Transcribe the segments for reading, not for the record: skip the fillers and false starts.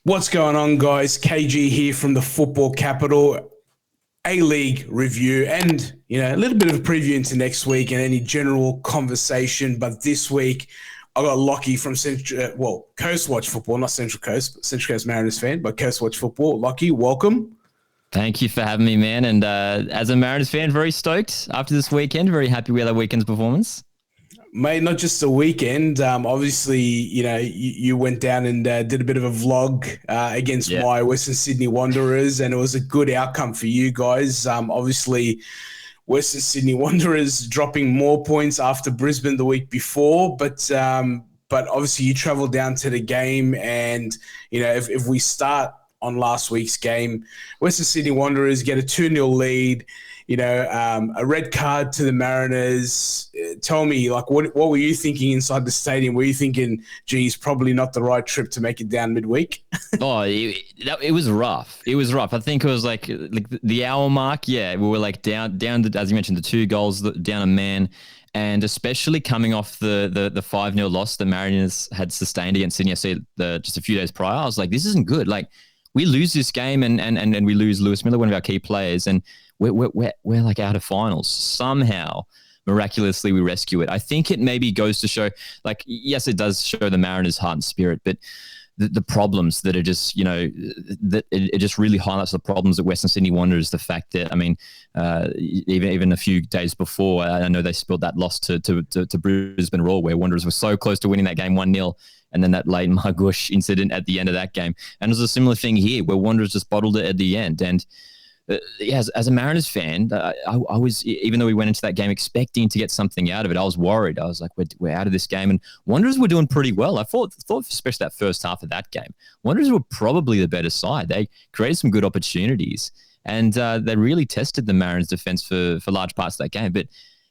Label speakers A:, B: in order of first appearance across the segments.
A: What's going on, guys? KayGee here from the Football Capital, A-League review, and a little bit of a preview into next week and any general conversation. But this week, I got Lockie from Coast Watch Football, not Central Coast, but Central Coast Mariners fan, but Coast Watch Football. Lockie, welcome.
B: Thank you for having me, man. And as a Mariners fan, very stoked after this weekend. Very happy with our weekend's performance.
A: Mate, not just the weekend. Obviously, you went down and did a bit of a vlog against my Western Sydney Wanderers, and it was a good outcome for you guys. Obviously, Western Sydney Wanderers dropping more points after Brisbane the week before, but obviously you travelled down to the game, and if we start on last week's game, Western Sydney Wanderers get a 2-0 lead. A red card to the Mariners. Tell me, what were you thinking inside the stadium? Were you thinking, geez, probably not the right trip to make it down midweek?
B: It was rough. It was rough. I think it was like the hour mark. Yeah, we were down as you mentioned, the 2 goals down a man. And especially coming off the 5-0 loss the Mariners had sustained against Sydney FC just a few days prior, I was like, this isn't good. We lose this game and we lose Lewis Miller, one of our key players, and we're out of finals. Somehow, miraculously, we rescue it. I think it maybe goes to show, yes, it does show the Mariners' heart and spirit, but the problems that are just, that it just really highlights the problems at Western Sydney Wanderers. The fact that, even a few days before, I know they spilled that loss to Brisbane Roar, where Wanderers were so close to winning that game 1-0. And then that late Margush incident at the end of that game. And it was a similar thing here where Wanderers just bottled it at the end. And as a Mariners fan, I was, even though we went into that game expecting to get something out of it, I was worried. I was like, we're out of this game. And Wanderers were doing pretty well. I thought especially that first half of that game, Wanderers were probably the better side. They created some good opportunities. And they really tested the Mariners' defense for large parts of that game. But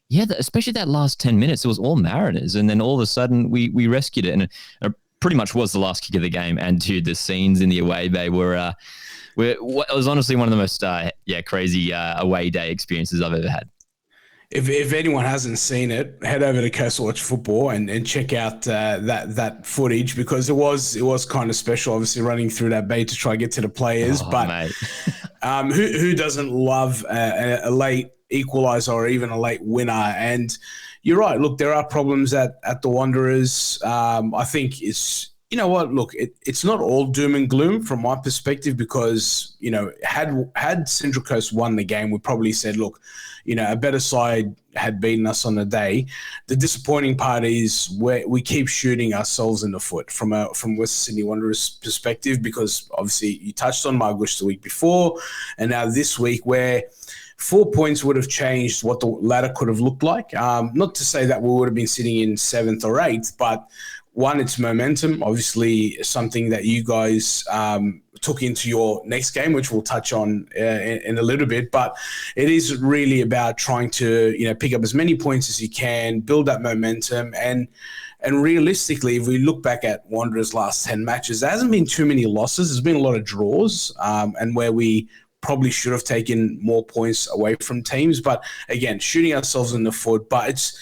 B: yeah, especially that last 10 minutes, it was all Mariners. And then all of a sudden, we rescued it. And it pretty much was the last kick of the game. And, dude, the scenes in the away bay were it was honestly one of the most crazy away day experiences I've ever had.
A: If anyone hasn't seen it, head over to Coast Watch Football and check out that footage, because it was kind of special, obviously running through that bay to try to get to the players. Who doesn't love a late equaliser or even a late winner? And you're right. Look, there are problems at the Wanderers. I think it's, look, it's not all doom and gloom from my perspective, because, had Central Coast won the game, we probably said, look, a better side had beaten us on the day. The disappointing part is we keep shooting ourselves in the foot from West Sydney Wanderers' perspective, because obviously you touched on Margush the week before, and now this week where 4 points would have changed what the ladder could have looked like. Not to say that we would have been sitting in 7th or 8th, but one, it's momentum, obviously something that you guys took into your next game, which we'll touch on in a little bit. But it is really about trying to, pick up as many points as you can, build that momentum. And realistically, if we look back at Wanderers' last 10 matches, there hasn't been too many losses. There's been a lot of draws, and where we probably should have taken more points away from teams. But again, shooting ourselves in the foot. But it's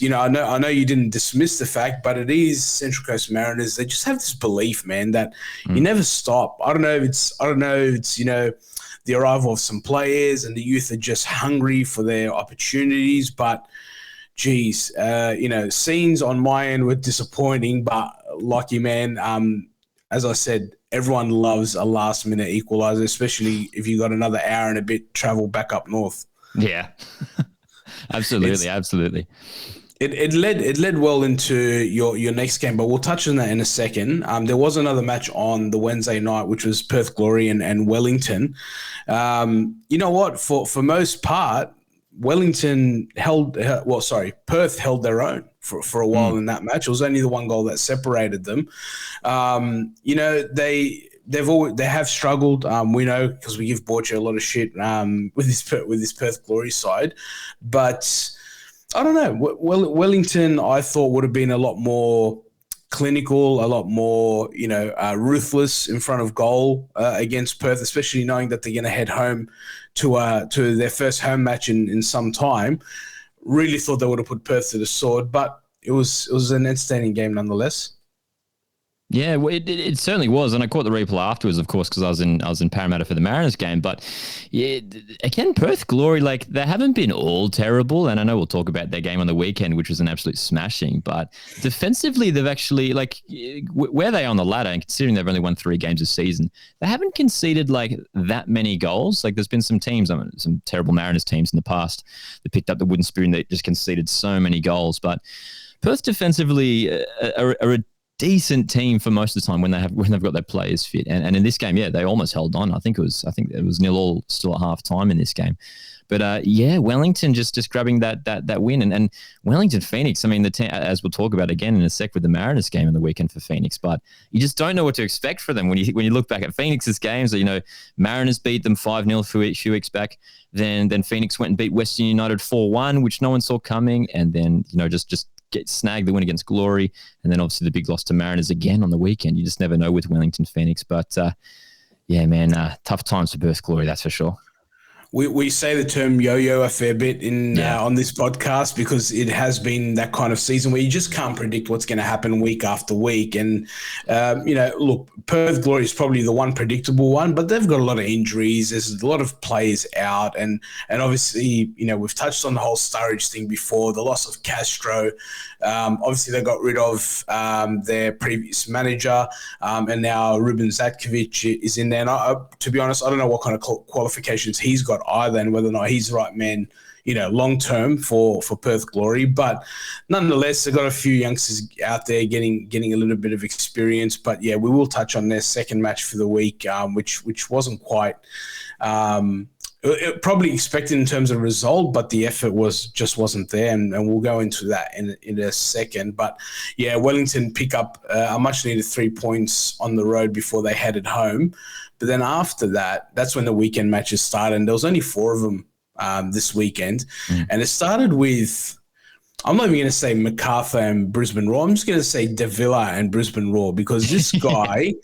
A: I know you didn't dismiss the fact, but it is Central Coast Mariners. They just have this belief, man, that you never stop. I don't know if it's the arrival of some players and the youth are just hungry for their opportunities. But geez, scenes on my end were disappointing. But lucky, man, as I said, everyone loves a last minute equaliser, especially if you got another hour and a bit travel back up north.
B: Yeah. Absolutely.
A: It led well into your next game, but we'll touch on that in a second. There was another match on the Wednesday night, which was Perth Glory and Wellington. You know what? For most part, Perth held their own for a while in that match. It was only the 1 goal that separated them. They have struggled. We know, because we give Borcho a lot of shit with this Perth Glory side, but I don't know. Wellington, I thought, would have been a lot more clinical, a lot more ruthless in front of goal against Perth, especially knowing that they're going to head home to their first home match in some time. Really thought they would have put Perth to the sword, but it was an entertaining game nonetheless.
B: Yeah, well, it certainly was, and I caught the replay afterwards, of course, because I was in Parramatta for the Mariners game. But yeah, again, Perth Glory, like they haven't been all terrible, and I know we'll talk about their game on the weekend, which was an absolute smashing. But defensively, they've actually where they are on the ladder, and considering they've only won 3 games this season, they haven't conceded like that many goals. Like there's been some teams, some terrible Mariners teams in the past that picked up the wooden spoon that just conceded so many goals, but Perth defensively are a decent team for most of the time when they've got their players fit. And in this game, yeah, they almost held on. I think it was 0-0 still at half time in this game. But yeah, Wellington just grabbing that win, and Wellington Phoenix. I mean, the team, as we'll talk about again in a sec with the Mariners game in the weekend for Phoenix, but you just don't know what to expect for them when you look back at Phoenix's games. Mariners beat them 5-0 a few weeks back. Then Phoenix went and beat Western United 4-1, which no one saw coming, and then just snagged the win against Glory, and then obviously the big loss to Mariners again on the weekend. You just never know with Wellington Phoenix, but yeah, man, tough times for Perth Glory, that's for sure.
A: We say the term yo-yo a fair bit on this podcast because it has been that kind of season where you just can't predict what's going to happen week after week. And, look, Perth Glory is probably the one predictable one, but they've got a lot of injuries. There's a lot of players out. And obviously, we've touched on the whole Sturridge thing before, the loss of Castro. Obviously, they got rid of their previous manager, and now Ruben Zadkovic is in there. And to be honest, I don't know what kind of qualifications he's got either, and whether or not he's the right man, long term for Perth Glory. But nonetheless, they've got a few youngsters out there getting a little bit of experience. But yeah, we will touch on their second match for the week, which wasn't quite probably expected in terms of result, but the effort wasn't there, and we'll go into that in a second. But yeah, Wellington pick up a much needed 3 points on the road before they headed home. But then after that, that's when the weekend matches started, and there was only 4 of them this weekend. And it started with, I'm not even going to say Macarthur and Brisbane Roar. I'm just going to say Davila and Brisbane Roar, because this guy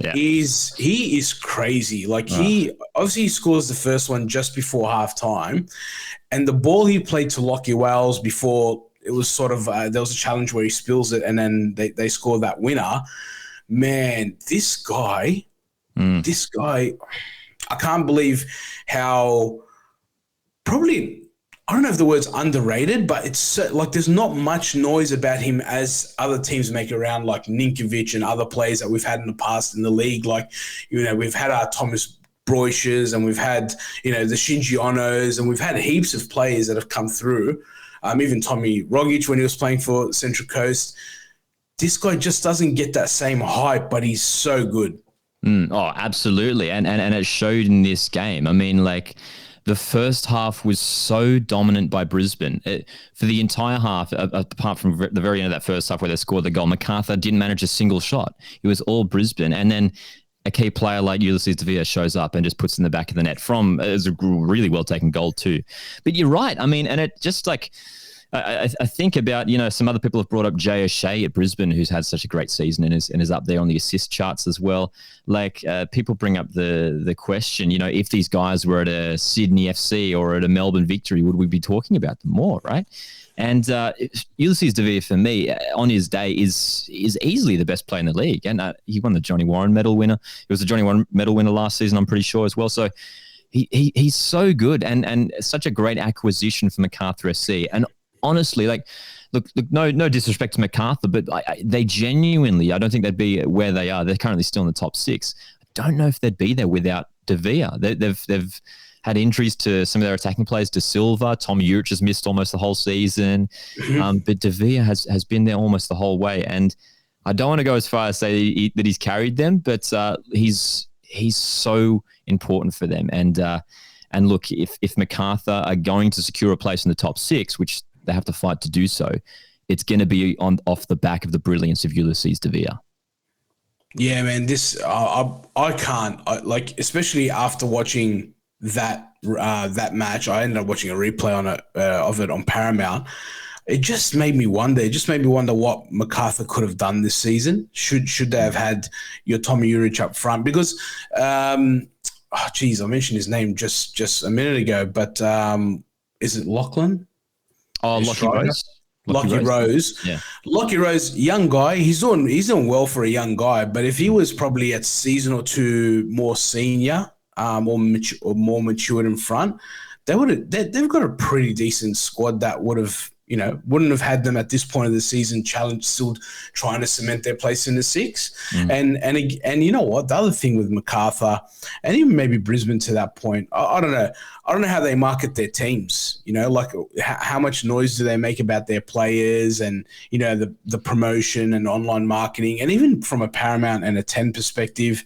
A: is crazy. Like he scores the first one just before halftime, and the ball he played to Lockie Wells before, it was sort of there was a challenge where he spills it, and then they score that winner. Man, this guy, I can't believe how probably, I don't know if the word's underrated, but it's like there's not much noise about him as other teams make around, like Ninkovic and other players that we've had in the past in the league. Like, we've had our Thomas Broishes, and we've had, the Shinji Onos, and we've had heaps of players that have come through. Even Tommy Rogic when he was playing for Central Coast. This guy just doesn't get that same hype, but he's so good.
B: Oh, absolutely. And it showed in this game. I mean, like, the first half was so dominant by Brisbane. For the entire half, apart from the very end of that first half where they scored the goal, Macarthur didn't manage a single shot. It was all Brisbane. And then a key player like Ulysses Davila shows up and just puts in the back of the net from, it was a really well-taken goal too. But you're right. I mean, and it just like, I think about, some other people have brought up Jay O'Shea at Brisbane, who's had such a great season and is up there on the assist charts as well. Like, people bring up the question, if these guys were at a Sydney FC or at a Melbourne Victory, would we be talking about them more, right? And Ulysses Davila, for me, on his day, is easily the best player in the league. And he won the Johnny Warren medal winner. He was the Johnny Warren medal winner last season, I'm pretty sure, as well. So he's so good and such a great acquisition for Macarthur SC. And honestly, look, no disrespect to Macarthur, but they genuinely, I don't think they'd be where they are. They're currently still in the top 6. I don't know if they'd be there without Davila. They've had injuries to some of their attacking players. De Silva, Tom Urich has missed almost the whole season, but Davila has been there almost the whole way. And I don't want to go as far as say that he's carried them, but he's so important for them. And look, if Macarthur are going to secure a place in the top 6, which they have to fight to do so, it's going to be off the back of the brilliance of Ulysses Davila.
A: Yeah, man, this I can't especially after watching that match. I ended up watching a replay of it on Paramount. It just made me wonder. It just made me wonder what Macarthur could have done this season. Should they have had your Tommy Urich up front? Because I mentioned his name just a minute ago, but is it Lachlan?
B: Oh, Lockie Rose.
A: Lockie Rose.
B: Yeah.
A: Lockie Rose, young guy. He's doing well for a young guy. But if he was probably a season or two more senior, or more matured in front, they've got a pretty decent squad that wouldn't have had them at this point of the season still trying to cement their place in the six. And you know what? The other thing with Macarthur and even maybe Brisbane to that point, I don't know. I don't know how they market their teams, like how much noise do they make about their players and, the promotion and online marketing. And even from a Paramount and a 10 perspective,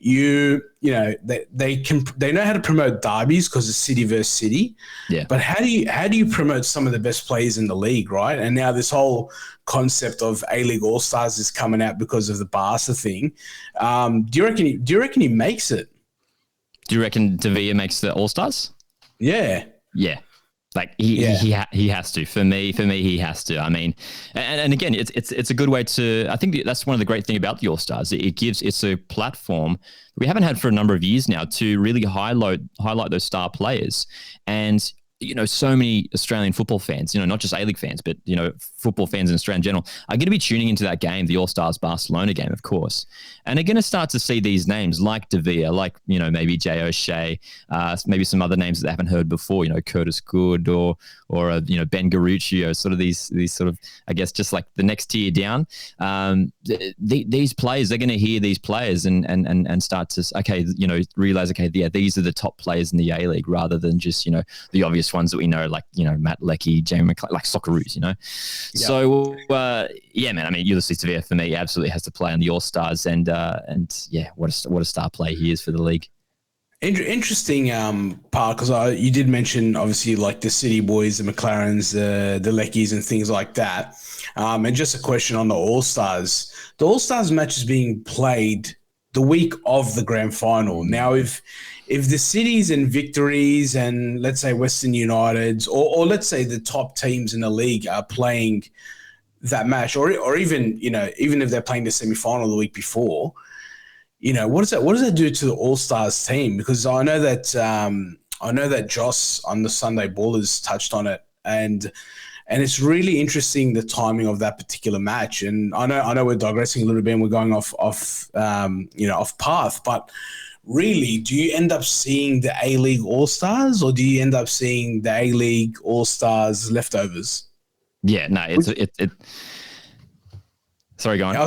A: they know how to promote derbies because it's city versus city.
B: Yeah.
A: But how do you promote some of the best players in the league, right? And now this whole concept of A-League All-Stars is coming out because of the Barca thing. Do you reckon he makes it?
B: Do you reckon Davila makes the All-Stars?
A: Yeah.
B: Yeah. Like he has to. For me, he has to. I mean, and again, it's a good way to. I think that's one of the great things about the All Stars. It's a platform we haven't had for a number of years now to really highlight those star players. And so many Australian football fans, not just A-League fans, but, football fans in Australia in general, are going to be tuning into that game, the All-Stars Barcelona game, of course. And are going to start to see these names like Davila, like, maybe Jay O'Shea, maybe some other names that they haven't heard before, Curtis Good or Ben Garuccio, sort of these sort of, I guess, just like the next tier down. These players, they're going to hear these players and start to, realize, these are the top players in the A-League rather than just, the obvious ones that we know, like, Matt Leckie, Jamie McClellan, like Socceroos, Yep. So, man, I mean, Ulysses Davila for me absolutely has to play on the All-Stars and what a star player he is for the league.
A: Interesting part, because you did mention, obviously, like the City boys, the McLarens, the Leckies and things like that. And just a question on the All-Stars. The All-Stars match is being played the week of the grand final. Now, if the Cities and Victories and let's say Western Uniteds or let's say the top teams in the league are playing that match, or even if they're playing the semi-final the week before, what does that do to the All-Stars team? Because I know that Joss on the Sunday Ballers touched on it, and it's really interesting the timing of that particular match. And I know we're digressing a little bit and we're going off path, but really, do you end up seeing the A-League All-Stars or do you end up seeing the A-League All-Stars leftovers?
B: Yeah, no, it. Sorry, go on.
A: I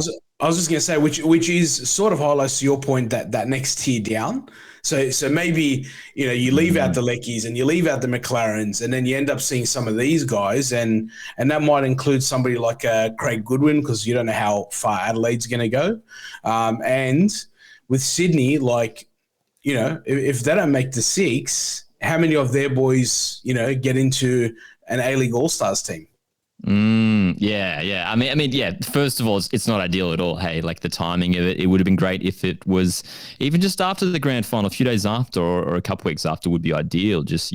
A: was just going to say, which is sort of highlights to your point that next tier down. So maybe, you leave out the Leckies and you leave out the McLarens and then you end up seeing some of these guys and that might include somebody like Craig Goodwin, because you don't know how far Adelaide's going to go. And with Sydney, like, if they don't make the six, how many of their boys, get into an A-League All-Stars team?
B: Yeah. I mean, yeah. First of all, it's not ideal at all. Hey, like the timing of it would have been great if it was even just after the grand final, a few days after, or a couple weeks after would be ideal. Just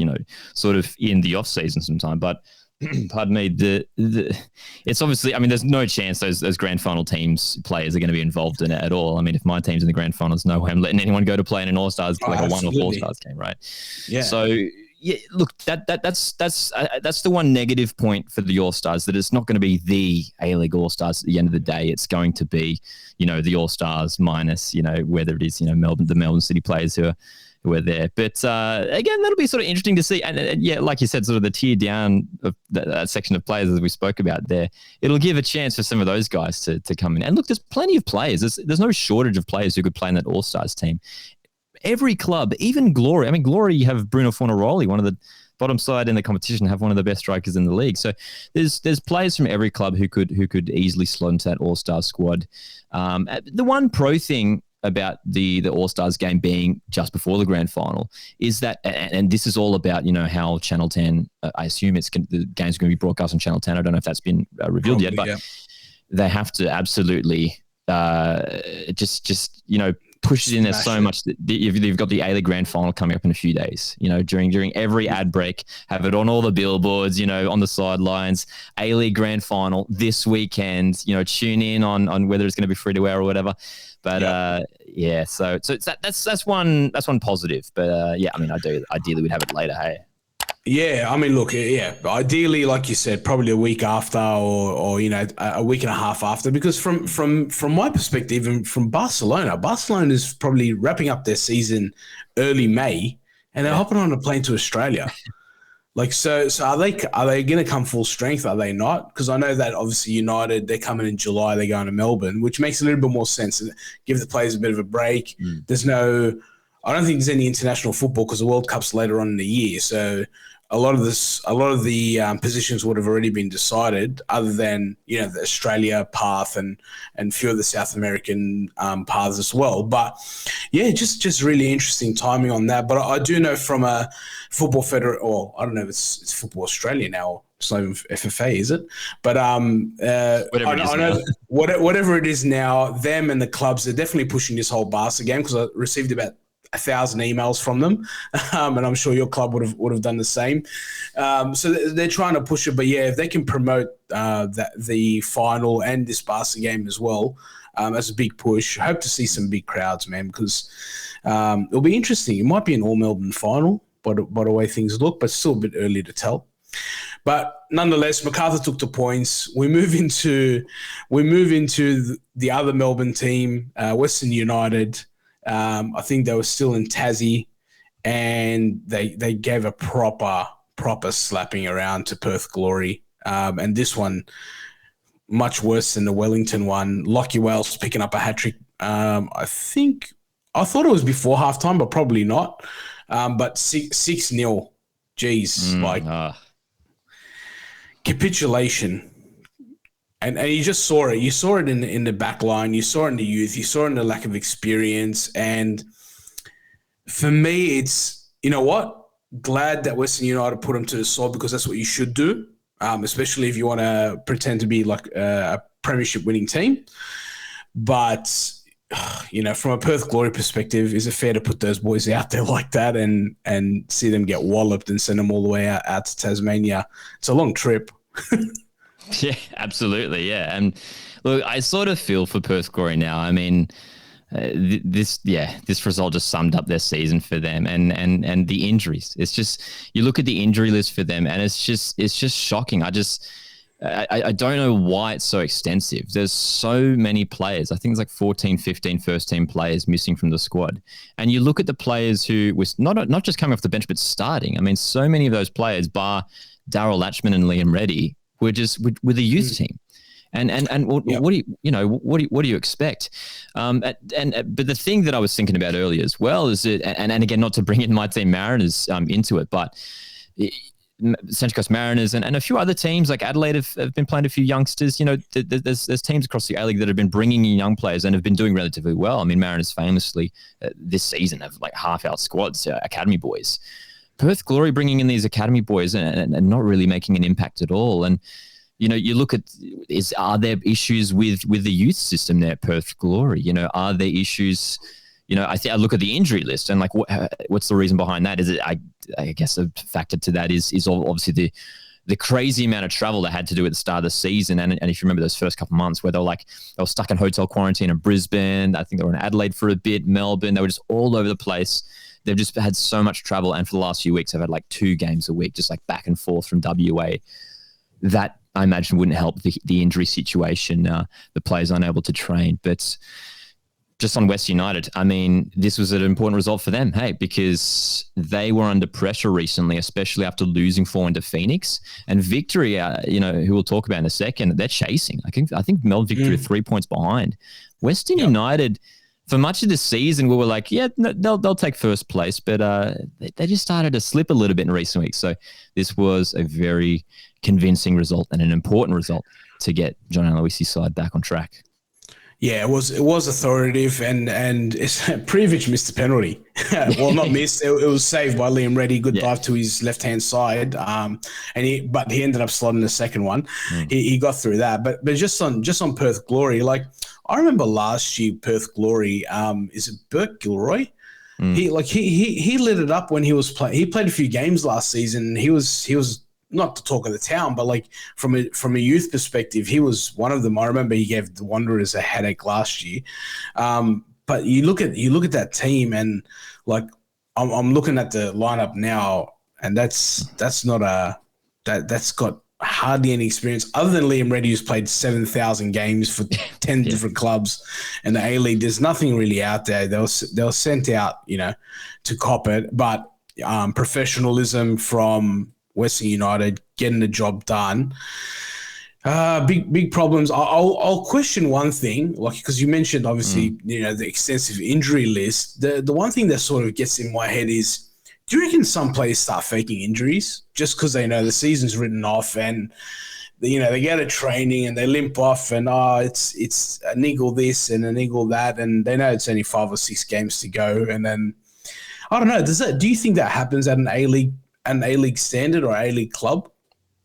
B: sort of in the off season sometime. But pardon me, it's obviously. I mean, there's no chance those grand final teams players are going to be involved in it at all. I mean, if my team's in the grand finals, no way I'm letting anyone go to play in an All Stars like a 1 or 4 stars game, right?
A: Yeah.
B: So. Yeah, look, that's the one negative point for the All-Stars, that it's not going to be the A-League All-Stars at the end of the day. It's going to be, the All-Stars minus, whether it is, the Melbourne City players who are there. But again, that'll be sort of interesting to see. And yeah, like you said, sort of the tier down of that section of players as we spoke about there, it'll give a chance for some of those guys to come in. And look, there's plenty of players. There's no shortage of players who could play in that All-Stars team. Every club, even Glory. I mean, Glory have Bruno Fornaroli, one of the bottom side in the competition, have one of the best strikers in the league. So there's players from every club who could easily slot into that All-Star squad. The one pro thing about the All-Stars game being just before the grand final is that, and this is all about, how Channel 10, I assume the game's going to be broadcast on Channel 10. I don't know if that's been revealed yet, but they have to absolutely just push it in there so much that you've got the A-League grand final coming up in a few days. During every ad break, have it on all the billboards, on the sidelines. A-League grand final this weekend. Tune in on whether it's going to be free to wear or whatever. But so that's one positive. But I mean, ideally we'd have it later. Hey.
A: Yeah, I mean, look, yeah, ideally, like you said, probably a week after, or a week and a half after, because from my perspective and from Barcelona is probably wrapping up their season early May, and they're hopping on a plane to Australia. Like, so are they going to come full strength? Are they not? Because I know that obviously United, they're coming in July, they're going to Melbourne, which makes a little bit more sense. Give the players a bit of a break. I don't think there's any international football because the World Cup's later on in the year. So a lot of the positions would have already been decided, other than the Australia path and a few of the South American paths as well. But yeah, just really interesting timing on that. But I do know from a football federation, or I don't know if it's Football Australia now. It's not even FFA, is it? But I know whatever it is now, them and the clubs are definitely pushing this whole Barca game, because I received about 1,000 emails from them, and I'm sure your club would have done the same. So they're trying to push it, but yeah, if they can promote the final and this Barca game as well, as a big push, hope to see some big crowds, man, because it'll be interesting. It might be an all Melbourne final, by the way things look, but still a bit early to tell. But nonetheless, Macarthur took the points. We move into the other Melbourne team, Western United. I think they were still in Tassie, and they gave a proper slapping around to Perth Glory. And this one, much worse than the Wellington one. Lockie Wales picking up a hat-trick. I thought it was before halftime, but probably not. But 6-0. Jeez, capitulation. And you just saw it. You saw it in the back line. You saw it in the youth. You saw it in the lack of experience. And for me, it's, you know what? Glad that Western United put them to the sword, because that's what you should do, especially if you want to pretend to be like a premiership winning team. But, from a Perth Glory perspective, is it fair to put those boys out there like that and see them get walloped and send them all the way out to Tasmania? It's a long trip.
B: Yeah, absolutely. Yeah. And look, I sort of feel for Perth Glory now. I mean, this result just summed up their season for them, and the injuries. It's just, you look at the injury list for them, and it's just shocking. I don't know why it's so extensive. There's so many players. I think it's like 14, 15 first team players missing from the squad. And you look at the players who was not just coming off the bench, but starting. I mean, so many of those players, bar Daryl Latchman and Liam Reddy, we're just with the youth team, and what do you expect? But the thing that I was thinking about earlier as well is that, and again, not to bring in my team Mariners into it, but Central Coast Mariners and a few other teams like Adelaide have been playing a few youngsters. There's teams across the A-League that have been bringing in young players and have been doing relatively well. I mean, Mariners famously this season have like half our squads academy boys. Perth Glory bringing in these academy boys and not really making an impact at all. And, you look at, are there issues with the youth system there at Perth Glory? Are there issues, I look at the injury list and like, what's the reason behind that? Is it, I guess a factor to that is obviously the crazy amount of travel they had to do at the start of the season. And if you remember those first couple of months where they were stuck in hotel quarantine in Brisbane, I think they were in Adelaide for a bit, Melbourne, they were just all over the place. They've just had so much travel. And for the last few weeks, they've had like 2 games a week, just like back and forth from WA. That I imagine wouldn't help the injury situation, the players unable to train. But just on West United, I mean, this was an important result for them, because they were under pressure recently, especially after losing 4 into Phoenix. And Victory, who we'll talk about in a second, they're chasing. I think Melb Victory are 3 points behind. Western United, for much of the season, we were like, yeah, no, they'll take first place, but they just started to slip a little bit in recent weeks. So this was a very convincing result and an important result to get John Aloisi's side back on track.
A: Yeah, it was authoritative, and Prijovic missed a penalty. Well, not missed. It was saved by Liam Reddy. Good dive to his left-hand side, but he ended up slotting the second one. He got through that, but just on Perth Glory, like I remember last year Perth Glory. Is it Burke Gilroy? He lit it up when he was playing. He played a few games last season. He was not the talk of the town, but like from a youth perspective, he was one of them. I remember he gave the Wanderers a headache last year. But you look at that team, and like I'm looking at the lineup now, and that's got hardly any experience other than Liam Reddy, who's played 7,000 games for 10 different clubs in the A-League. There's nothing really out there. They were sent out, to cop it, but professionalism from Western United, getting the job done. Big problems. I'll question one thing, like, because you mentioned obviously the extensive injury list. The one thing that sort of gets in my head is, do you reckon some players start faking injuries just because they know the season's written off and they go to training and they limp off and it's a niggle this and a niggle that, and they know it's only 5 or 6 games to go, and then I don't know. Do you think that happens at an A-League standard or A-League club?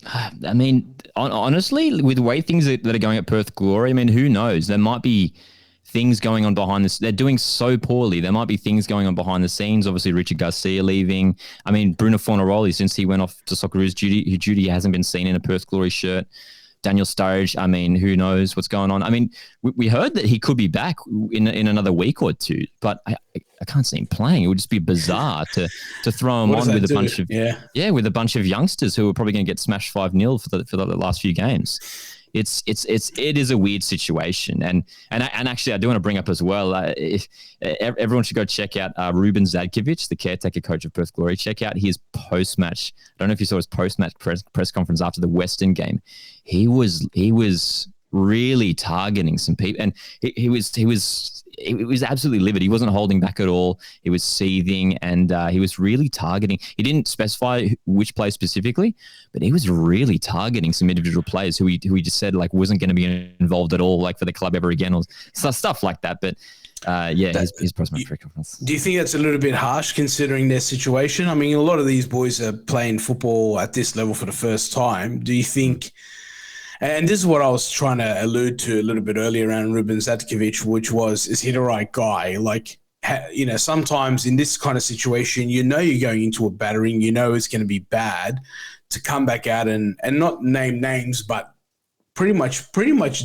B: I mean, honestly, with the way things that are going at Perth Glory, I mean, who knows? There might be things going on behind this. They're doing so poorly. There might be things going on behind the scenes. Obviously, Richard Garcia leaving. I mean, Bruno Fornaroli, since he went off to Socceroos duty, hasn't been seen in a Perth Glory shirt. Daniel Sturridge, I mean, who knows what's going on? I mean, we heard that he could be back in another week or two, but I can't see him playing. It would just be bizarre to throw him on with a bunch of youngsters who are probably going to get smashed 5-0 for the last few games. It is a weird situation, and actually I do want to bring up as well. Everyone should go check out Ruben Zadkovic, the caretaker coach of Perth Glory. Check out his post-match. I don't know if you saw his post-match press conference after the Western game. He was really targeting some people, and he was absolutely livid. He wasn't holding back at all. He was seething, and he was really targeting. He didn't specify which player specifically, but he was really targeting some individual players who he just said like wasn't going to be involved at all, like for the club ever again, or stuff like that. But his post-match press conference. Do
A: you think that's a little bit harsh considering their situation? I mean, a lot of these boys are playing football at this level for the first time. Do you think? And this is what I was trying to allude to a little bit earlier around Ruben Zadkovic, which was, is he the right guy? Like, sometimes in this kind of situation, you're going into a battering, it's going to be bad, to come back out and not name names, but pretty much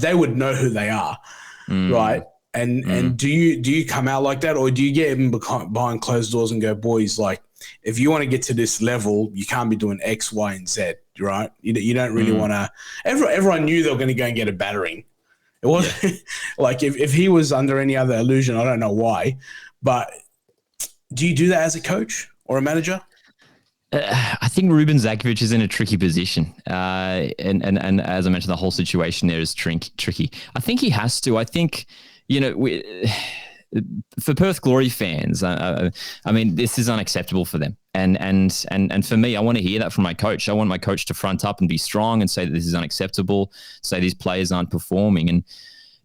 A: they would know who they are, right? And do you come out like that, or do you get even behind closed doors and go, boys, like, if you want to get to this level, you can't be doing X, Y, and Z, right? You don't really want to. Everyone knew they were going to go and get a battering. It wasn't like if he was under any other illusion, I don't know why, but do you do that as a coach or a manager?
B: I think Ruben Zadkovic is in a tricky position, and as I mentioned, the whole situation there is tricky. I think he has to. I think for Perth Glory fans, I mean, this is unacceptable for them. And for me, I want to hear that from my coach. I want my coach to front up and be strong and say that this is unacceptable, say these players aren't performing. And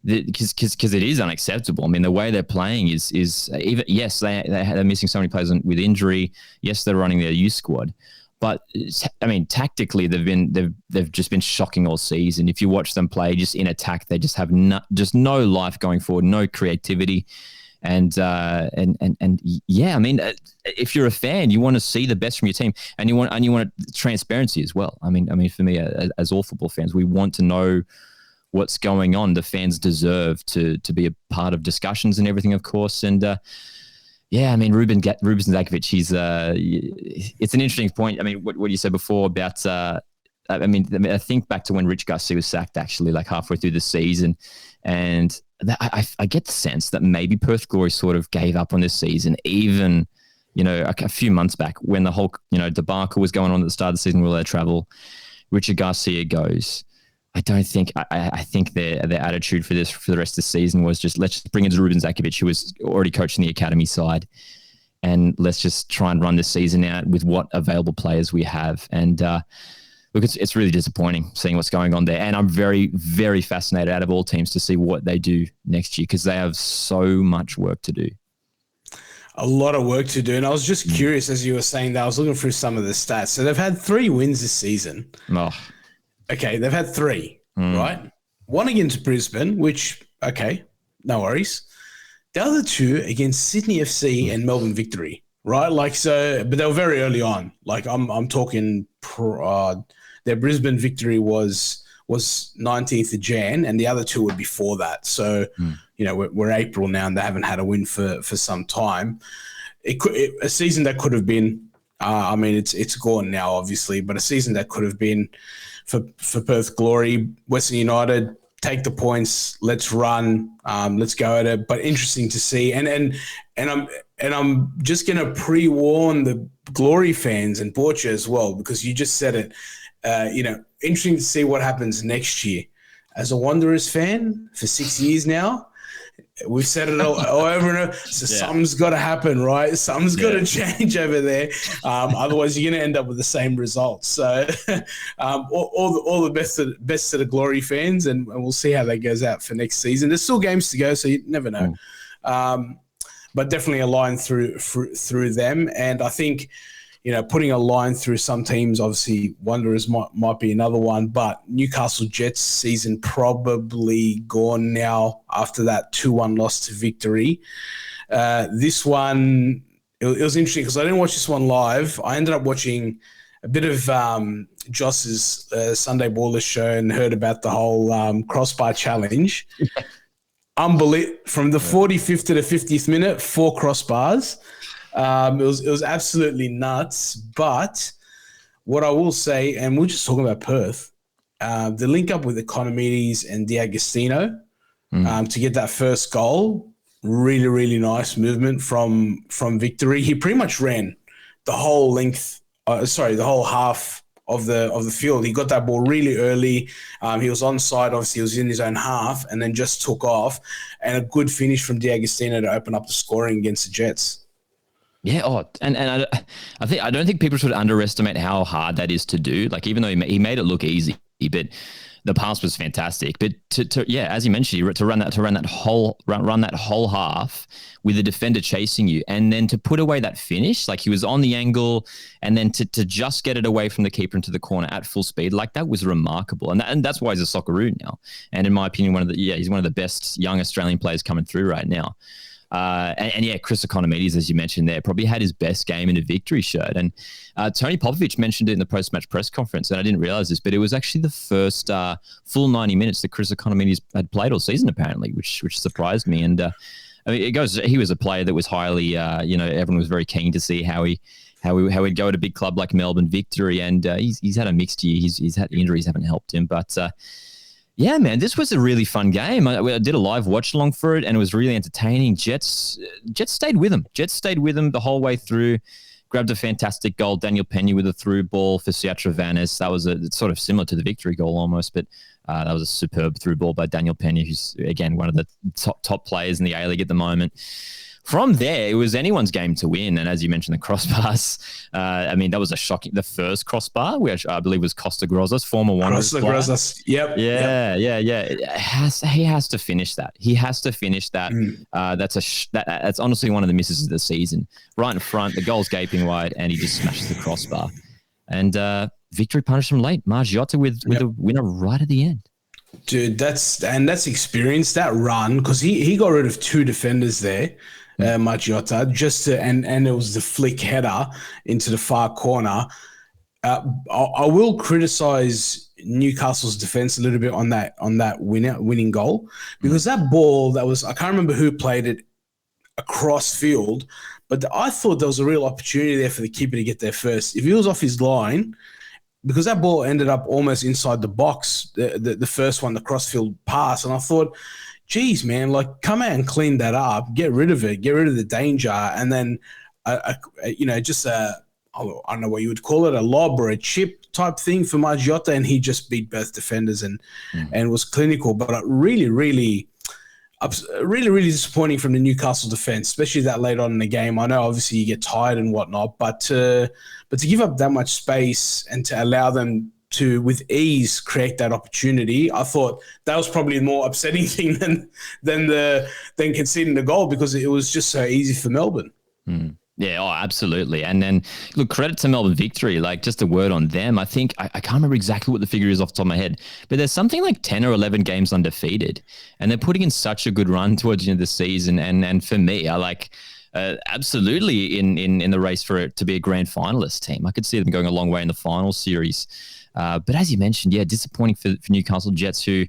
B: because it is unacceptable. I mean, the way they're playing is even, yes, they're missing so many players with injury. Yes, they're running their youth squad. But I mean, tactically, they've just been shocking all season. If you watch them play, just in attack, they just have no life going forward, no creativity, and yeah. I mean, if you're a fan, you want to see the best from your team, and you want transparency as well. I mean, for me, as all football fans, we want to know what's going on. The fans deserve to be a part of discussions and everything, of course, and. Yeah, I mean, Ruben Zadkovic, it's an interesting point. I mean, what you said before about, I think back to when Rich Garcia was sacked, actually, like halfway through the season. And I get the sense that maybe Perth Glory sort of gave up on this season, even, a few months back when the whole, debacle was going on at the start of the season, will they travel? Richard Garcia goes. I think their attitude for the rest of the season was just, let's just bring in Ruben Zadkovic, who was already coaching the academy side, and let's just try and run this season out with what available players we have. And look, it's really disappointing seeing what's going on there. And I'm very, very fascinated out of all teams to see what they do next year, because they have so much work to do.
A: A lot of work to do. And I was just curious, as you were saying that, I was looking through some of the stats. So they've had 3 wins this season.
B: Oh.
A: Okay, they've had 3, right? One against Brisbane, which, okay, no worries. The other 2 against Sydney FC and Melbourne Victory, right? Like, so, but they were very early on. Like, I'm talking, their Brisbane victory was 19th of Jan, and the other 2 were before that. So, we're April now, and they haven't had a win for some time. A season that could have been I mean, it's gone now, obviously, but a season that could have been for Perth Glory. Western United, take the points, let's run, let's go at it. But interesting to see, and I'm just gonna pre-warn the Glory fans and Borcha as well, because you just said it. Interesting to see what happens next year. As a Wanderers fan for 6 years now, we've said it all over and over. So something's got to happen, right? Something's got to change over there. Otherwise, you're going to end up with the same results. So all the best to the Glory fans, and we'll see how that goes out for next season. There's still games to go, so you never know. But definitely a line through them. And I think, putting a line through some teams, obviously Wanderers might be another one, but Newcastle Jets season probably gone now after that 2-1 loss to Victory. This one, it was interesting because I didn't watch this one live. I ended up watching a bit of Joss's Sunday Baller show and heard about the whole crossbar challenge. Unbelievable. From the 45th to the 50th minute, 4 crossbars. It was absolutely nuts. But what I will say, and we're just talking about Perth, the link up with Economides and D'Agostino to get that first goal, really, really nice movement from Victory. He pretty much ran the whole length, the whole half of the field. He got that ball really early. He was onside, obviously he was in his own half, and then just took off. And a good finish from D'Agostino to open up the scoring against the Jets.
B: Yeah, and I don't think people should underestimate how hard that is to do. Like, even though he made it look easy, but the pass was fantastic. But as you mentioned, to run that whole half with the defender chasing you, and then to put away that finish, like he was on the angle, and then to just get it away from the keeper into the corner at full speed, like that was remarkable. And that's why he's a Socceroo now. And in my opinion, he's one of the best young Australian players coming through right now. Chris Economides, as you mentioned there, probably had his best game in a Victory shirt. And Tony Popovich mentioned it in the post-match press conference, and I didn't realize this, but it was actually the first full 90 minutes that Chris Economides had played all season, apparently, which surprised me. And he was a player that was highly, everyone was very keen to see how he'd go at a big club like Melbourne Victory, and he's had a mixed year. He's had injuries haven't helped him, but. Yeah, man, this was a really fun game. I did a live watch along for it, and it was really entertaining. Jets stayed with him. The whole way through. Grabbed a fantastic goal. Daniel Pena with a through ball for Siatra Vanes. That was it's sort of similar to the Victory goal almost, but that was a superb through ball by Daniel Pena, who's, again, one of the top players in the A-League at the moment. From there, it was anyone's game to win. And as you mentioned, the crossbars, that was the first crossbar, which I believe was Costa Grozas, former Wanderers.
A: Costa Grozas, yep.
B: Yeah. He has to finish that. That's honestly one of the misses of the season. Right in front, the goal's gaping wide, and he just smashes the crossbar. And Victory punished him late. Margiotta with the winner right at the end.
A: Dude, that's experience, that run, because he got rid of 2 defenders there. Margiotta, and it was the flick header into the far corner. I will criticize Newcastle's defense a little bit on that winning goal, because that ball I can't remember who played it across field, but I thought there was a real opportunity there for the keeper to get there first. If he was off his line, because that ball ended up almost inside the box, the first one, the crossfield pass, and I thought, geez, man, like, come out and clean that up, get rid of it, get rid of the danger, and then, I don't know what you would call it, a lob or a chip type thing for Margiotta, and he just beat both defenders and was clinical. But really, really, really, really disappointing from the Newcastle defense, especially that late on in the game. I know obviously you get tired and whatnot, but to give up that much space and to allow them to, with ease, create that opportunity, I thought that was probably the more upsetting thing than conceding the goal, because it was just so easy for Melbourne.
B: Yeah, absolutely. And then, look, credit to Melbourne Victory. Like, just a word on them. I think I can't remember exactly what the figure is off the top of my head, but there's something like 10 or 11 games undefeated, and they're putting in such a good run towards the end of the season. And for me, I like. Absolutely in the race for it to be a grand finalist team. I could see them going a long way in the final series. But as you mentioned, disappointing for Newcastle Jets, who,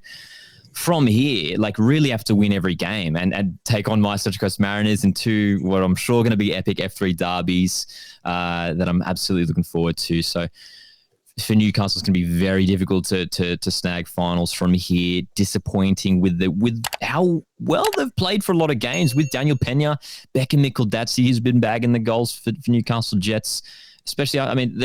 B: from here, like really have to win every game and take on my Central Coast Mariners in two, what I'm sure going to be epic F3 derbies that I'm absolutely looking forward to. So for Newcastle, it's going to be very difficult to snag finals from here. Disappointing with how well they've played for a lot of games with Daniel Pena, Beckham Mikuldadze has been bagging the goals for Newcastle Jets. Especially, I mean,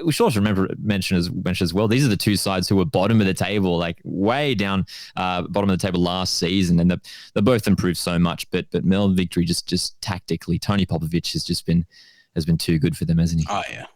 B: we should also mention as well. These are the two sides who were bottom of the table, like way down bottom of the table last season, and they both improved so much. But Melb victory just tactically, Tony Popovic has been too good for them, hasn't he?
A: Oh yeah.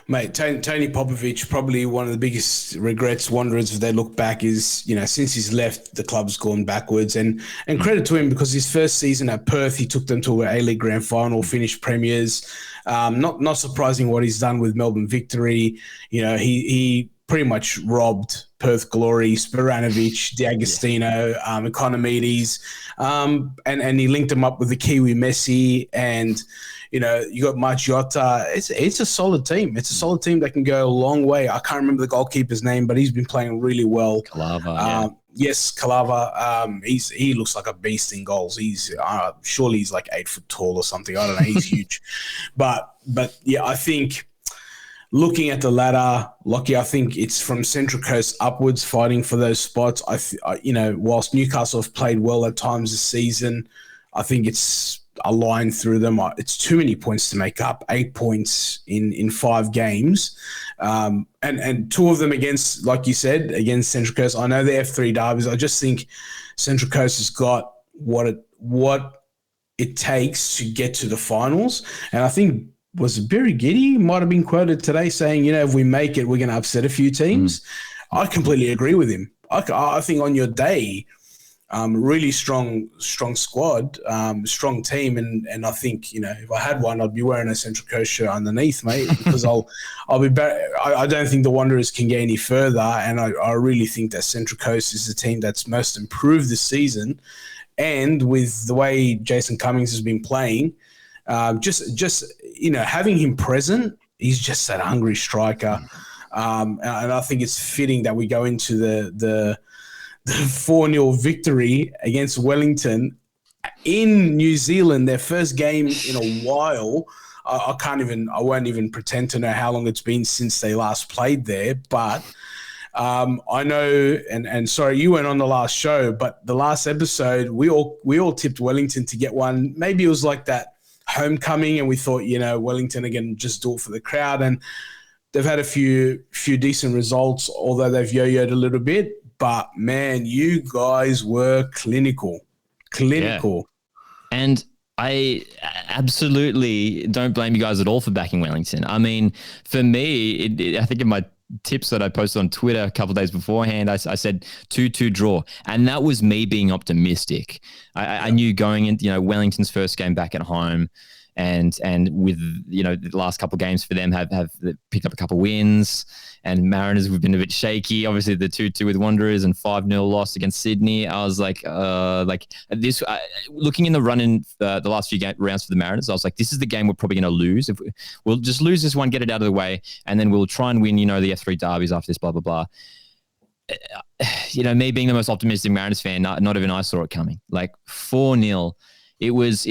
A: Mate, Tony Popovic, probably one of the biggest regrets, Wanderers, if they look back, is, since he's left, the club's gone backwards. And credit to him, because his first season at Perth, he took them to an A-League Grand Final, finished premiers. Not surprising what he's done with Melbourne victory. He pretty much robbed Perth glory, Sporanovic, D'Agostino, Economides, and he linked them up with the Kiwi Messi, and you got Margiotta. It's a solid team. It's a solid team that can go a long way. I can't remember the goalkeeper's name, but he's been playing really well.
B: Calava,
A: Yes, Calava. He looks like a beast in goals. He's surely he's like 8 foot tall or something. I don't know. He's huge, but yeah, I think looking at the ladder, Lockie, I think it's from Central Coast upwards fighting for those spots. Whilst Newcastle have played well at times this season, I think it's a line through them. It's too many points to make up. 8 points in 5 games. And 2 of them against, like you said, against Central Coast. I know the F3 derbies. I just think Central Coast has got what it takes to get to the finals. And I think was Barry Giddy might have been quoted today saying, if we make it, we're going to upset a few teams. I completely agree with him. I think on your day, really strong squad, strong team, and I think if I had one, I'd be wearing a Central Coast shirt underneath, mate, because I'll be better. I don't think the Wanderers can get any further, and I really think that Central Coast is the team that's most improved this season, and with the way Jason Cummings has been playing, just having him present, he's just that hungry striker, and I think it's fitting that we go into the 4-0 victory against Wellington in New Zealand, their first game in a while. I won't even pretend to know how long it's been since they last played there, but I know, and sorry, you weren't on the last show, but the last episode, we all tipped Wellington to get one. Maybe it was like that homecoming, and we thought, Wellington are going to just do it for the crowd, and they've had a few decent results, although they've yo-yoed a little bit. But, man, you guys were clinical. Yeah.
B: And I absolutely don't blame you guys at all for backing Wellington. I mean, for me, I think in my tips that I posted on Twitter a couple of days beforehand, I said 2-2 draw. And that was me being optimistic. I knew going in, Wellington's first game back at home, and with the last couple of games for them have picked up a couple of wins, and Mariners have been a bit shaky. Obviously, the 2-2 with Wanderers and 5-0 loss against Sydney. I was like this. Looking in the run in the last few rounds for the Mariners, I was like, this is the game we're probably going to lose. If we'll just lose this one, get it out of the way, and then we'll try and win. The F3 derbies after this. Blah blah blah. Me being the most optimistic Mariners fan, not even I saw it coming. Like 4-0. It was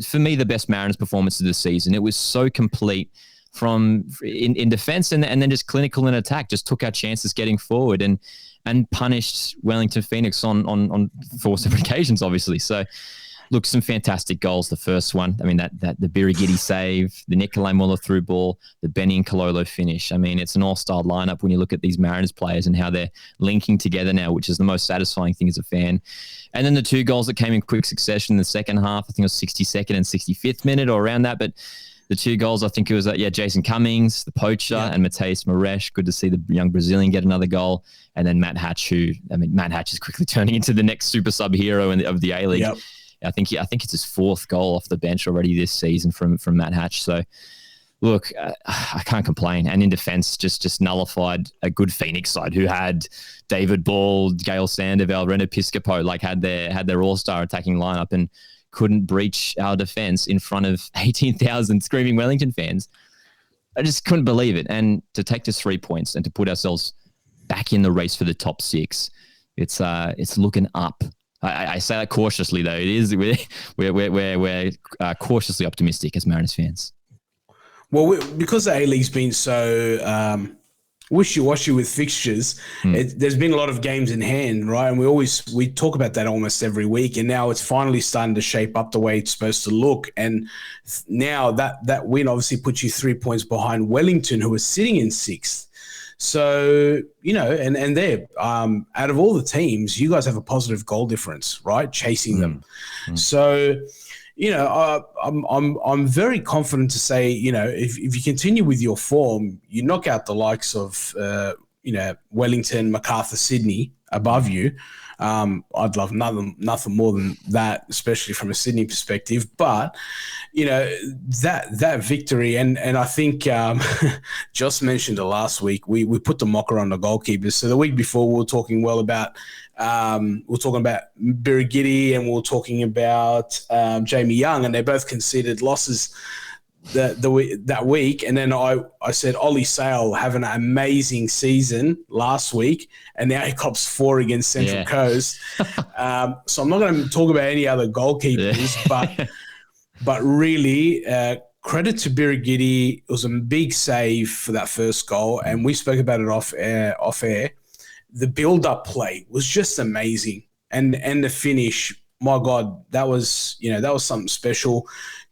B: for me the best Mariners performance of the season. It was so complete from in defense and then just clinical in attack. Just took our chances getting forward and punished Wellington Phoenix on 4 separate occasions, obviously. So, look, some fantastic goals. The first one, I mean, that the Birigidi save, the Nikolai Muller through ball, the Benny and Kololo finish. I mean, it's an all-star lineup when you look at these Mariners players and how they're linking together now, which is the most satisfying thing as a fan. And then the 2 goals that came in quick succession in the second half, I think it was 62nd and 65th minute or around that. But the 2 goals, I think it was, Jason Cummings, the poacher, and Mateus Maresh. Good to see the young Brazilian get another goal. And then Matt Hatch, Matt Hatch is quickly turning into the next super sub hero of the A-League. Yep. I think it's his 4th goal off the bench already this season from Matt Hatch. So, look, I can't complain. And in defence, just nullified a good Phoenix side who had David Ball, Gail Sandoval, Reno Piscopo, had their all-star attacking lineup and couldn't breach our defence in front of 18,000 screaming Wellington fans. I just couldn't believe it. And to take just 3 points and to put ourselves back in the race for the top 6, it's looking up. I say that cautiously though. It is we're cautiously optimistic as Mariners fans.
A: Well, because the A-League's been so wishy-washy with fixtures, there's been a lot of games in hand, right? And we talk about that almost every week, and now it's finally starting to shape up the way it's supposed to look. And now that win obviously puts you 3 points behind Wellington, who are sitting in sixth. So, and they're out of all the teams, you guys have a positive goal difference, right? Chasing them. So, I'm very confident to say, if you continue with your form, you knock out the likes of, Wellington, Macarthur, Sydney above you. I'd love nothing more than that, especially from a Sydney perspective. But, that victory, and I think Joss mentioned it last week, we put the mocker on the goalkeepers. So the week before we were talking about Birigidi, and we were talking about Jamie Young, and they both conceded losses that week. And then I said Ollie Sale having an amazing season last week, and now he cops 4 against Central Coast. So I'm not going to talk about any other goalkeepers, but really credit to Birigidi. It was a big save for that first goal, and we spoke about it off air. The build-up play was just amazing, and the finish, my God, that was something special.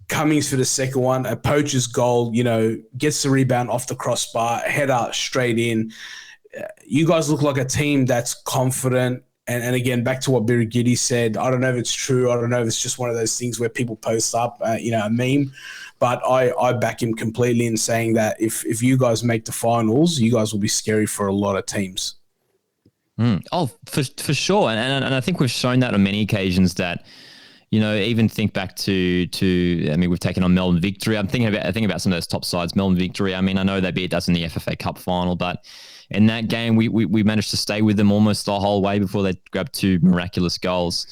A: Cummings for the second one, a poacher's goal, gets the rebound off the crossbar, header straight in. You guys look like a team that's confident. And again, back to what Birigidi said, I don't know if it's true. I don't know if it's just one of those things where people post up, a meme. But I back him completely in saying that if you guys make the finals, you guys will be scary for a lot of teams.
B: Oh, for sure. And I think we've shown that on many occasions that, even think back to we've taken on Melbourne victory. I think about some of those top sides. Melbourne victory. I know they beat us in the FFA Cup final, but in that game we managed to stay with them almost the whole way before they grabbed 2 miraculous goals.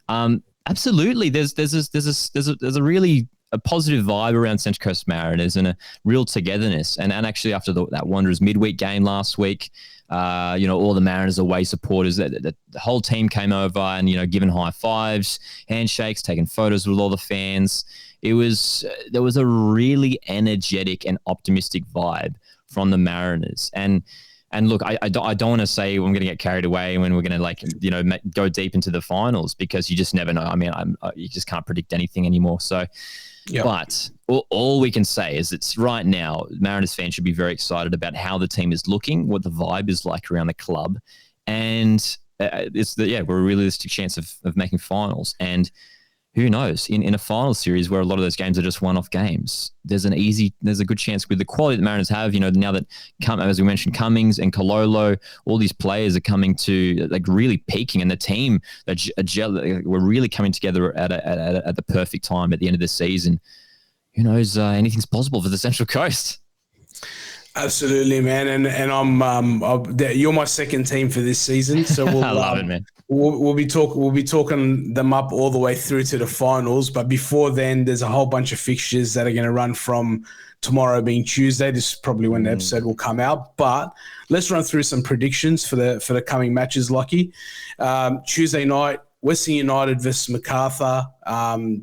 B: Absolutely, there's a really a positive vibe around Central Coast Mariners and a real togetherness. And actually after that Wanderers midweek game last week, all the Mariners away supporters, the whole team came over and, given high fives, handshakes, taking photos with all the fans. There was a really energetic and optimistic vibe from the Mariners. And look, I don't want to say I'm going to get carried away when we're going to go deep into the finals, because you just never know. You just can't predict anything anymore. So, yep. But all we can say is it's right now, Mariners fans should be very excited about how the team is looking, what the vibe is like around the club. And we're a realistic chance of making finals. And who knows, in a final series where a lot of those games are just one-off games, there's a good chance with the quality that Mariners have, now that, as we mentioned, Cummings and Kololo, all these players are coming to really peaking, and the team, we're really coming together at the perfect time at the end of the season. Who knows, anything's possible for the Central Coast.
A: Absolutely, man, and I'm you're my second team for this season, so we'll
B: I love it, man.
A: We'll be talking them up all the way through to the finals. But before then, there's a whole bunch of fixtures that are going to run from tomorrow being Tuesday. This is probably when the episode will come out. But let's run through some predictions for the coming matches, Lockie. Tuesday night, Western United versus Macarthur.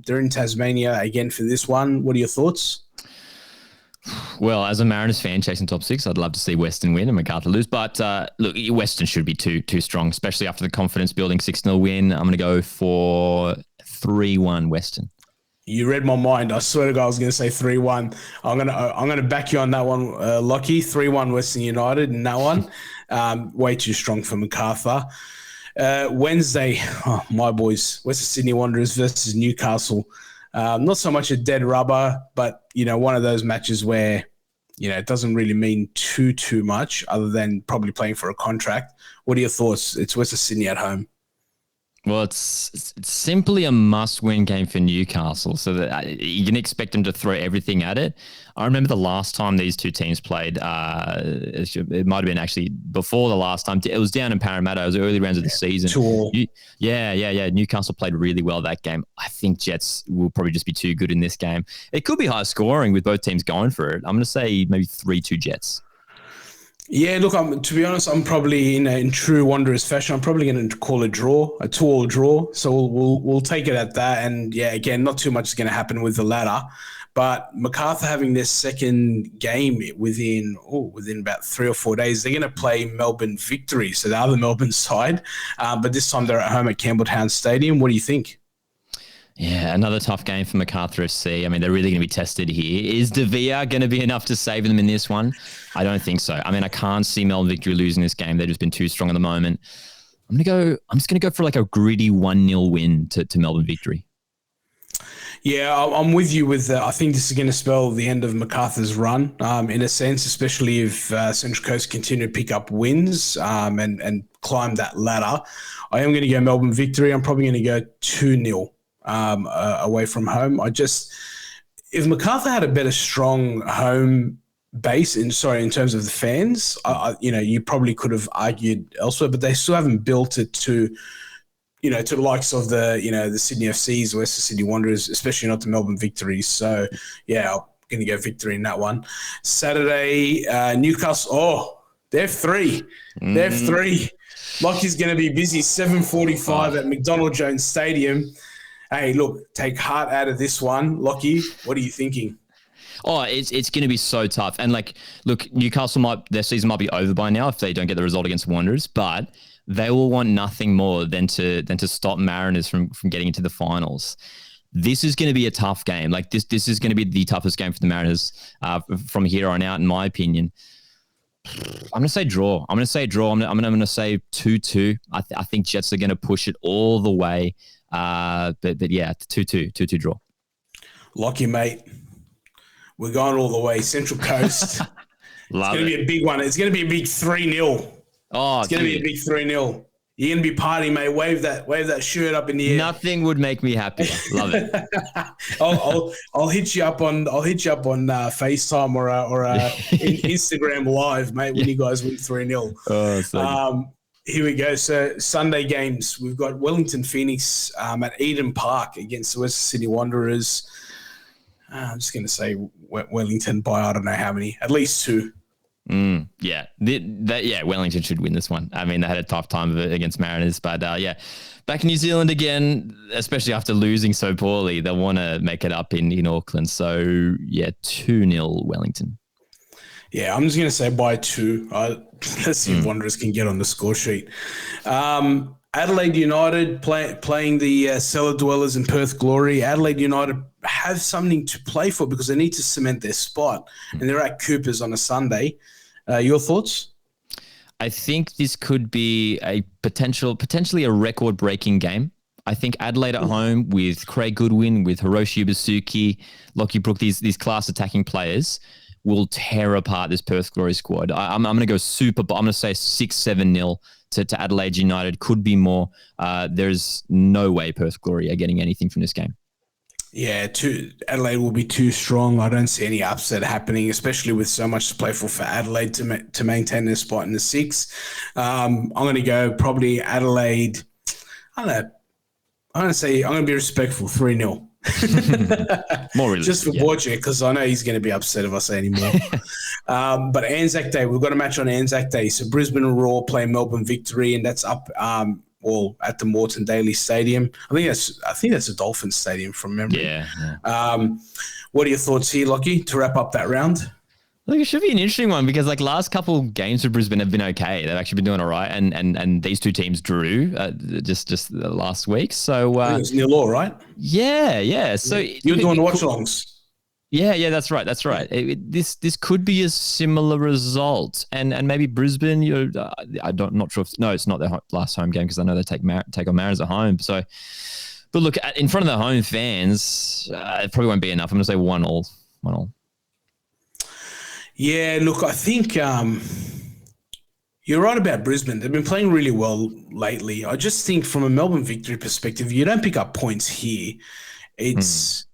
A: They're in Tasmania again for this one. What are your thoughts?
B: Well, as a Mariners fan chasing top 6, I'd love to see Western win and Macarthur lose. But look, Western should be too strong, especially after the confidence-building 6-0 win. I'm going to go for 3-1 Western. You
A: read my mind. I swear to God, I was going to say 3-1. I'm going to back you on that one, Lockie. 3-1 Western United in that one. Way too strong for Macarthur. Wednesday, my boys, Western Sydney Wanderers versus Newcastle. Not so much a dead rubber, but, one of those matches where, it doesn't really mean too much other than probably playing for a contract. What are your thoughts? It's Western Sydney at home.
B: Well, it's simply a must-win game for Newcastle, so that you can expect them to throw everything at it. I remember the last time these two teams played, it might have been actually before the last time. It was down in Parramatta. It was early rounds of the season. Yeah. Newcastle played really well that game. I think Jets will probably just be too good in this game. It could be high scoring with both teams going for it. I'm going to say maybe 3-2 Jets.
A: Yeah, look, to be honest, I'm probably in true Wanderers fashion. I'm probably going to call a draw, a 2-2 draw. So we'll take it at that. And yeah, again, not too much is going to happen with the ladder, but Macarthur having their second game within about 3 or 4 days, they're going to play Melbourne Victory, so the other Melbourne side. But this time they're at home at Campbelltown Stadium. What do you think?
B: Yeah, another tough game for Macarthur FC. I mean, they're really going to be tested here. Is Davila going to be enough to save them in this one? I don't think so. I mean, I can't see Melbourne Victory losing this game. They've just been too strong at the moment. I'm just going to go for like a gritty 1-0 win to Melbourne Victory.
A: Yeah, I'm with you with I think this is going to spell the end of Macarthur's run, in a sense, especially if Central Coast continue to pick up wins and climb that ladder. I am going to go Melbourne Victory. I'm probably going to go 2-0 away from home. If Macarthur had a better strong home base in terms of the fans, you probably could have argued elsewhere, but they still haven't built it to the likes of the Sydney FCs, Western Sydney Wanderers, especially not the Melbourne Victories. So, yeah, I'm going to go Victory in that one. Saturday, Newcastle. Oh, they're three. They're three. Lockie's going to be busy, 7:45 at McDonald Jones Stadium. Hey, look, take heart out of this one. Lockie, what are you thinking?
B: Oh, it's going to be so tough. And look, Newcastle their season might be over by now if they don't get the result against Wanderers, but they will want nothing more than to stop Mariners from getting into the finals. This is going to be a tough game. Like this is going to be the toughest game for the Mariners from here on out, in my opinion. I'm going to say draw. I'm going to say 2-2. I think Jets are going to push it all the way. But yeah, 2-2 draw.
A: Lucky, mate. We're going all the way. Central Coast. It's going to be a big one. It's going to be a big 3-0.
B: Oh,
A: it's going to be a big 3-0. You're going to be partying, mate. Wave that shirt up in the air.
B: Nothing would make me happier. Love it.
A: I'll hit you up on FaceTime or Instagram Live, mate, when you guys win 3-0.
B: Oh, so
A: here we go. So Sunday games, we've got Wellington Phoenix at Eden Park against the Western Sydney Wanderers. I'm just going to say Wellington by I don't know how many, at least 2.
B: Yeah, Wellington should win this one. I mean, they had a tough time of it against Mariners, but yeah, back in New Zealand again, especially after losing so poorly, they'll want to make it up in Auckland. So yeah, 2-0 Wellington.
A: Yeah, I'm just going to say by 2. Let's see if Wanderers can get on the score sheet. Adelaide United playing the cellar dwellers in Perth Glory. Adelaide United have something to play for because they need to cement their spot, and they're at Cooper's on a Sunday. Your thoughts?
B: I think this could be a potentially a record-breaking game. I think Adelaide at home with Craig Goodwin, with Hiroshi Ubasuki, Lockie Brook, these class attacking players will tear apart this Perth Glory squad. I'm going to go I'm going to say 6-7-0 to Adelaide United. Could be more. There's no way Perth Glory are getting anything from this game.
A: Yeah, Adelaide will be too strong. I don't see any upset happening, especially with so much to play for Adelaide to maintain their spot in the 6. I'm going to go probably Adelaide. I don't know. I'm going to be respectful, 3-0.
B: More realistic,
A: just for Borja, because I know he's going to be upset if I say any more. But Anzac Day, we've got a match on Anzac Day. So Brisbane Roar play Melbourne Victory, and that's up at the Moreton Daily Stadium. I think that's a Dolphins stadium from memory.
B: Yeah.
A: What are your thoughts here, Lockie, to wrap up that round?
B: Look, it should be an interesting one because last couple games for Brisbane have been okay. They've actually been doing all right, and these two teams drew just last week. So
A: I think it was 0-0, right?
B: Yeah. So
A: you're doing the watch-alongs.
B: Yeah, that's right. This could be a similar result, and maybe Brisbane. Not sure if it's not their last home game because I know they take on Mariners at home. So, but look, in front of the home fans, it probably won't be enough. I'm going to say 1-1.
A: Yeah, look, I think you're right about Brisbane. They've been playing really well lately. I just think from a Melbourne Victory perspective, you don't pick up points here. It's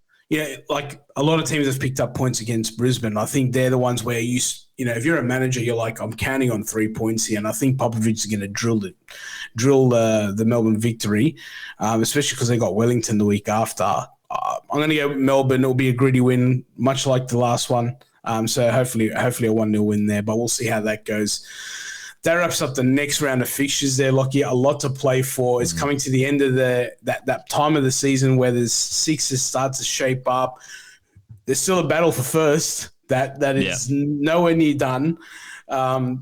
A: like a lot of teams have picked up points against Brisbane. I think they're the ones where if you're a manager, you're like, I'm counting on 3 points here, and I think Popovic is going to drill the Melbourne Victory, especially because they got Wellington the week after. I'm going to go Melbourne. It'll be a gritty win, much like the last one. So hopefully a 1-0 win there, but we'll see how that goes. That wraps up the next round of fixtures there, Lockie. A lot to play for. It's coming to the end of that time of the season where there's sixes start to shape up. There's still a battle for first that is nowhere near done.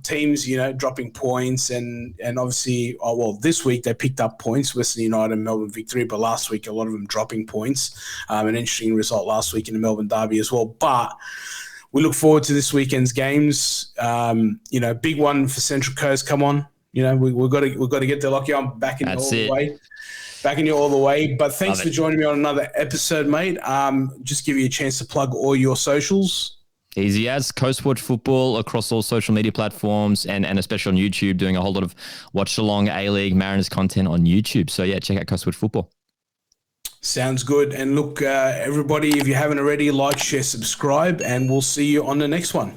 A: Teams, dropping points and obviously, this week they picked up points, Western United and Melbourne Victory, but last week a lot of them dropping points. An interesting result last week in the Melbourne Derby as well. But we look forward to this weekend's games. Big one for Central Coast. Come on, we've got to get there, Lockie. I'm backing you all the way. Backing you all the way. But thanks for joining me on another episode, mate. Just give you a chance to plug all your socials.
B: Easy as Coastwatch Football across all social media platforms and especially on YouTube, doing a whole lot of watch-along A-League Mariners content on YouTube. So, yeah, check out Coastwatch Football.
A: Sounds good. And look, everybody, if you haven't already, like, share, subscribe, and we'll see you on the next one.